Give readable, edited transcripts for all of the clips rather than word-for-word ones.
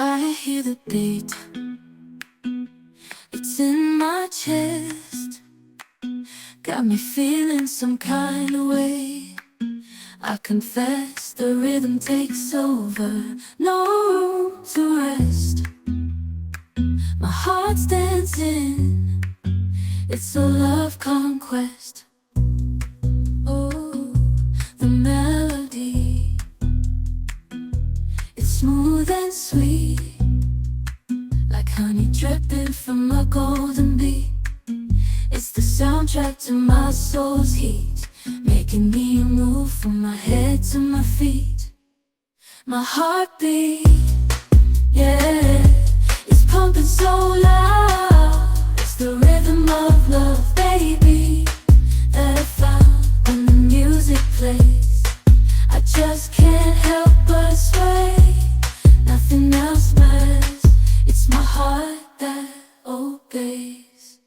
I hear the beat, it's in my chest. Got me feeling some kind of way. I confess the rhythm takes over, no room to rest. My heart's dancing, it's a love conquest. Oh, the melody, it's smooth and sweet, like honey dripping from a golden bee. It's the soundtrack to my soul's heat, making me move from my head to my feet. My heartbeat, yeah, it's pumping so loud. It's the rhythm of love, baby, that I found when the music plays. I just can't help but sway. Nothing else matters, it's my heart that obeys.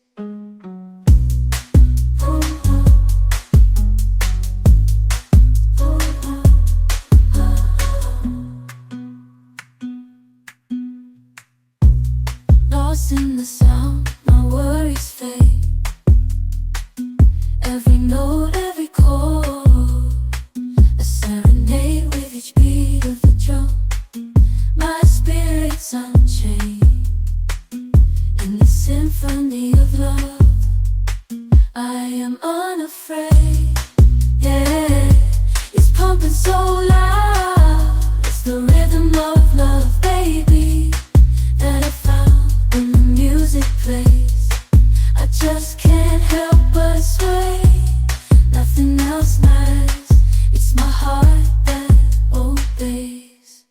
Lost in the sound, my worries fade. Every note, every chord, a serenade with each beat of the drum. My spirit's unchained in the symphony of love. I am unafraid, yeah, it's pumping so loud. It's the rhythm of love, baby, that I found when the music plays. I just can't help but sway. Nothing else matters, it's my heart that obeys.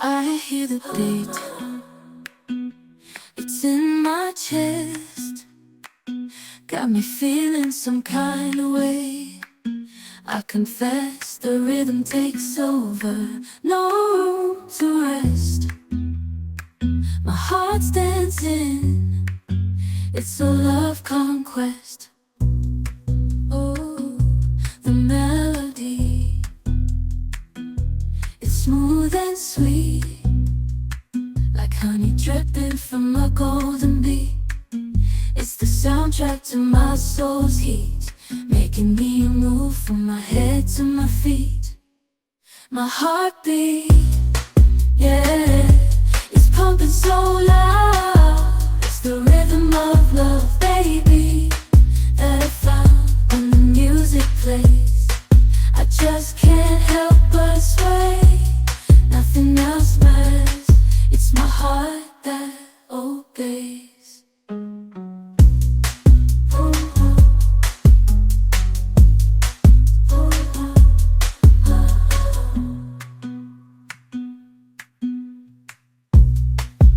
I hear the beat, it's in my chest. Got me feeling some kind of way. I confess the rhythm takes over, no room to rest. My heart's dancing, it's a love conquest. Oh, the melody, it's smooth and sweet, like honey dripping from a golden bee. It's the soundtrack to my soul's heat, making me move from my head to my feet. My heartbeat, yeah, it's pumping so loud. It's the rhythm of love, baby, that I found when the music plays. I just can't help but sway. Nothing else matters, it's my heart that obeys.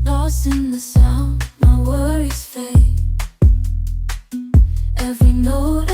Lost in the sound, my worries fade. Every note,